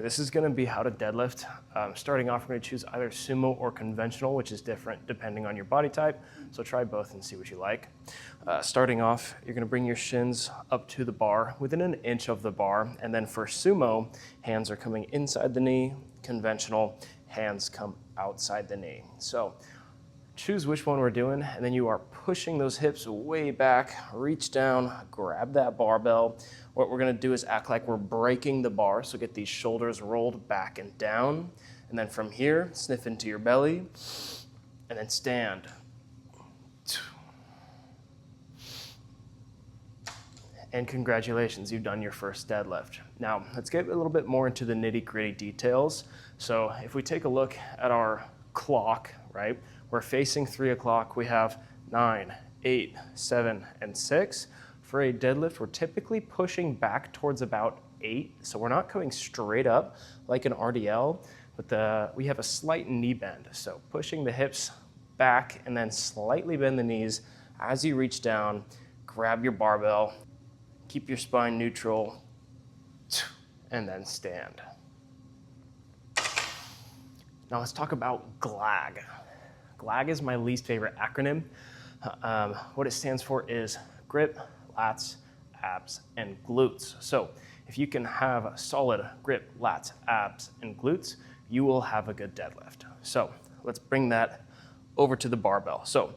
This is going to be how to deadlift. Starting off, we're going to choose either sumo or conventional, which is different depending on your body type. So try both and see what you like. Starting off, you're going to bring your shins up to the bar, within an inch of the bar. And then for sumo, hands are coming inside the knee. Conventional, hands come outside the knee. So choose which one we're doing, and then you are pushing those hips way back, reach down, grab that barbell. What we're gonna do is act like we're breaking the bar, so get these shoulders rolled back and down. And then from here, sniff into your belly, and then stand. And congratulations, you've done your first deadlift. Now, let's get a little bit more into the nitty-gritty details. So if we take a look at our clock, right? We're facing 3 o'clock. We have 9, 8, 7, and 6. For a deadlift, we're typically pushing back towards about 8. So we're not coming straight up like an RDL, but we have a slight knee bend. So pushing the hips back and then slightly bend the knees as you reach down, grab your barbell, keep your spine neutral, and then stand. Now let's talk about GLAG. GLAG is my least favorite acronym. What it stands for is grip, lats, abs, and glutes. So if you can have a solid grip, lats, abs, and glutes, you will have a good deadlift. So let's bring that over to the barbell. So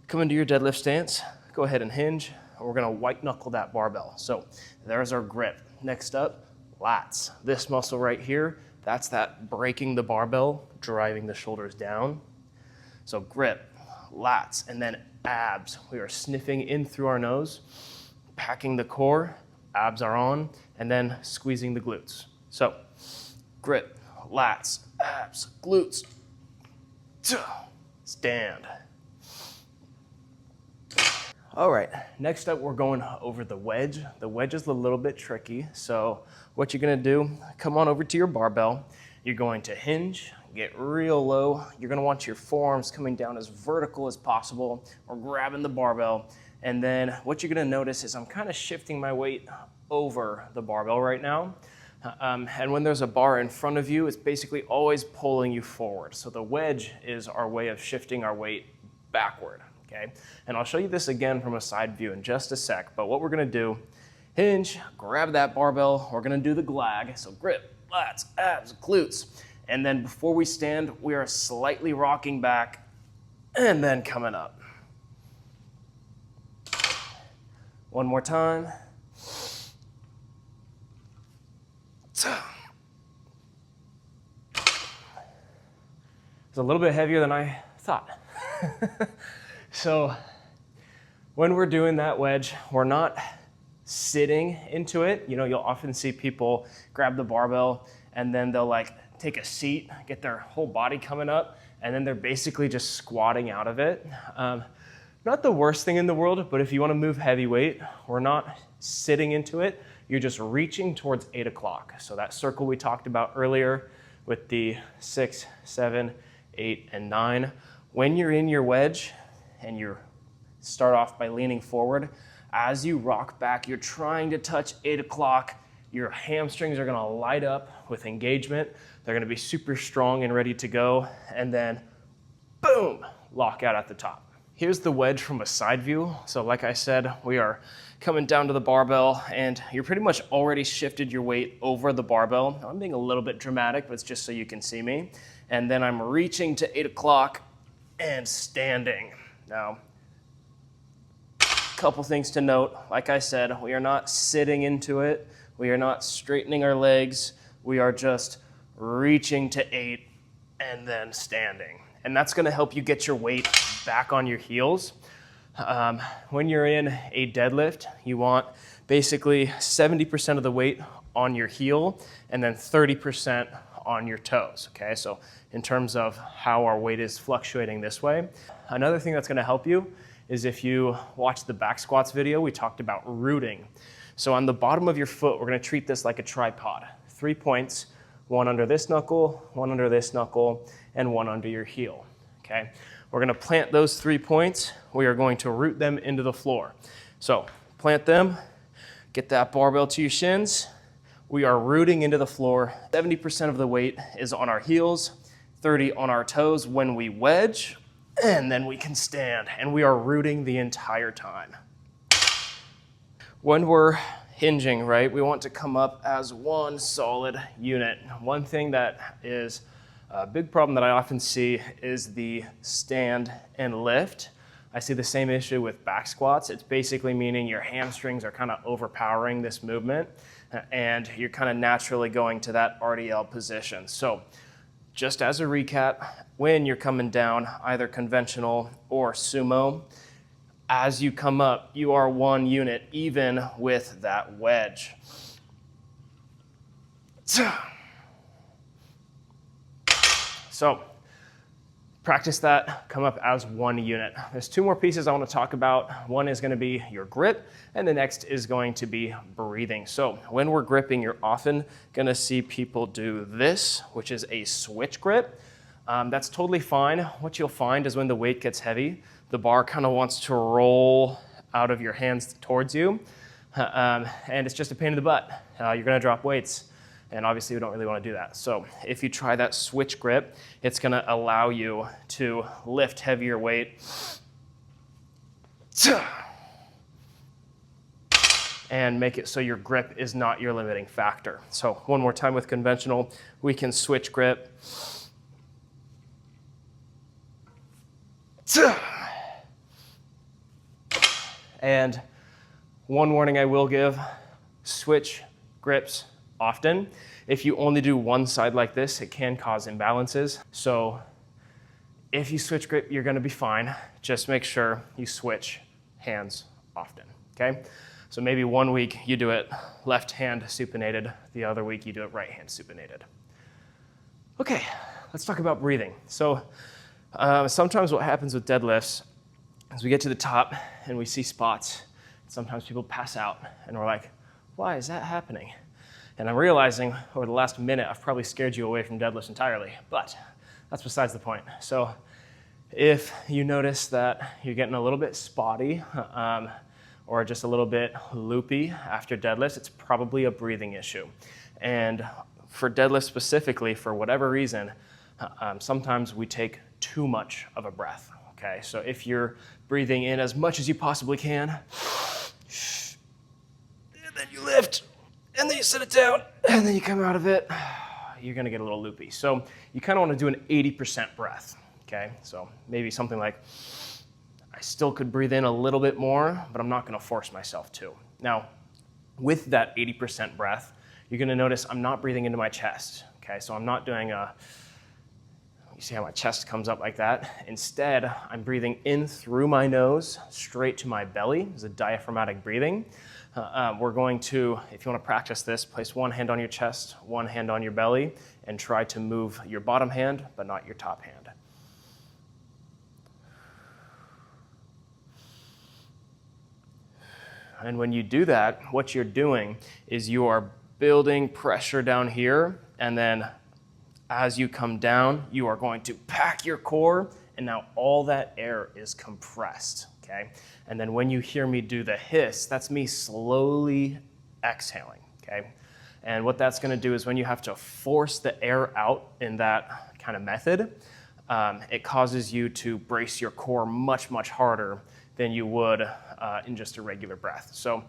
come into your deadlift stance, go ahead and hinge, and we're gonna white knuckle that barbell. So there's our grip. Next up, lats. This muscle right here, that's that breaking the barbell, driving the shoulders down. So grip, lats, and then abs. We are sniffing in through our nose, packing the core, abs are on, and then squeezing the glutes. So grip, lats, abs, glutes, stand. All right, next up we're going over the wedge. The wedge is a little bit tricky, so what you're gonna do, come on over to your barbell. You're going to hinge, get real low. You're gonna want your forearms coming down as vertical as possible, or grabbing the barbell. And then what you're gonna notice is I'm kind of shifting my weight over the barbell right now. And when there's a bar in front of you, it's basically always pulling you forward. So the wedge is our way of shifting our weight backward. Okay? And I'll show you this again from a side view in just a sec, but what we're gonna do, hinge, grab that barbell, we're gonna do the GLAG, so grip, lats, abs, glutes, and then before we stand, we are slightly rocking back and then coming up. One more time. It's a little bit heavier than I thought. So when we're doing that wedge, we're not sitting into it. You know, you'll often see people grab the barbell and then they'll like take a seat, get their whole body coming up, and then they're basically just squatting out of it. Not the worst thing in the world, but if you want to move heavy weight, we're not sitting into it. You're just reaching towards 8 o'clock. So that circle we talked about earlier with the 6, 7, 8, and 9. When you're in your wedge, and you start off by leaning forward. As you rock back, you're trying to touch 8 o'clock. Your hamstrings are gonna light up with engagement. They're gonna be super strong and ready to go. And then, boom, lock out at the top. Here's the wedge from a side view. So like I said, we are coming down to the barbell and you're pretty much already shifted your weight over the barbell. I'm being a little bit dramatic, but it's just so you can see me. And then I'm reaching to 8 o'clock and standing. Now, a couple things to note. Like I said, we are not sitting into it. We are not straightening our legs. We are just reaching to 8 and then standing. And that's gonna help you get your weight back on your heels. When you're in a deadlift, you want basically 70% of the weight on your heel and then 30% on your toes, okay? So in terms of how our weight is fluctuating this way. Another thing that's gonna help you is if you watch the back squats video, we talked about rooting. So on the bottom of your foot, we're gonna treat this like a tripod. 3 points, one under this knuckle, one under this knuckle, and one under your heel, okay? We're gonna plant those 3 points. We are going to root them into the floor. So plant them, get that barbell to your shins. We are rooting into the floor. 70% of the weight is on our heels, 30 on our toes when we wedge, and then we can stand, and we are rooting the entire time. When we're hinging, right, we want to come up as one solid unit. One thing that is a big problem that I often see is the stand and lift. I see the same issue with back squats. It's basically meaning your hamstrings are kind of overpowering this movement, and you're kind of naturally going to that RDL position. So just as a recap, when you're coming down, either conventional or sumo, as you come up, you are one unit, even with that wedge. So practice that, come up as one unit. There's two more pieces I want to talk about. One is going to be your grip, and the next is going to be breathing. So when we're gripping, you're often going to see people do this, which is a switch grip. That's totally fine. What you'll find is when the weight gets heavy, the bar kind of wants to roll out of your hands towards you, and it's just a pain in the butt. You're going to drop weights. And obviously we don't really want to do that. So if you try that switch grip, it's going to allow you to lift heavier weight and make it so your grip is not your limiting factor. So one more time with conventional, we can switch grip. And one warning I will give, switch grips often. If you only do one side like this, it can cause imbalances. So if you switch grip, you're going to be fine. Just make sure you switch hands often, okay? So maybe one week you do it left hand supinated, the other week you do it right hand supinated. Okay, let's talk about breathing. So sometimes what happens with deadlifts is we get to the top and we see spots. Sometimes people pass out and we're like, why is that happening? And I'm realizing over the last minute, I've probably scared you away from deadlifts entirely, but that's besides the point. So if you notice that you're getting a little bit spotty or just a little bit loopy after deadlifts, it's probably a breathing issue. And for deadlifts specifically, for whatever reason, sometimes we take too much of a breath, okay? So if you're breathing in as much as you possibly can, and then you lift, and then you sit it down, and then you come out of it, you're gonna get a little loopy. So you kind of want to do an 80% breath, okay? So maybe something like, I still could breathe in a little bit more, but I'm not gonna force myself to. Now, with that 80% breath, you're gonna notice I'm not breathing into my chest, okay? So I'm not doing you see how my chest comes up like that? Instead, I'm breathing in through my nose, straight to my belly. It's a diaphragmatic breathing. We're going to, if you want to practice this, place one hand on your chest, one hand on your belly, and try to move your bottom hand, but not your top hand. And when you do that, what you're doing is you are building pressure down here, and then as you come down, you are going to pack your core, and now all that air is compressed, okay? And then when you hear me do the hiss, that's me slowly exhaling, okay? And what that's gonna do is when you have to force the air out in that kind of method, it causes you to brace your core much, much harder than you would in just a regular breath. So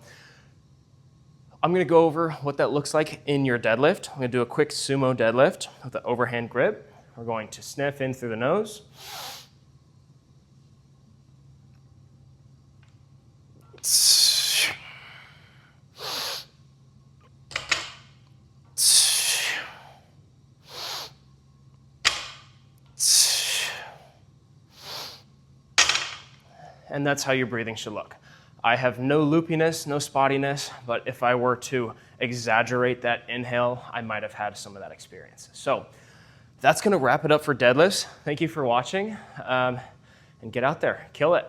I'm gonna go over what that looks like in your deadlift. I'm gonna do a quick sumo deadlift with the overhand grip. We're going to sniff in through the nose. And that's how your breathing should look. I have no loopiness, no spottiness, but if I were to exaggerate that inhale, I might have had some of that experience. So that's gonna wrap it up for deadlifts. Thank you for watching, and get out there, kill it.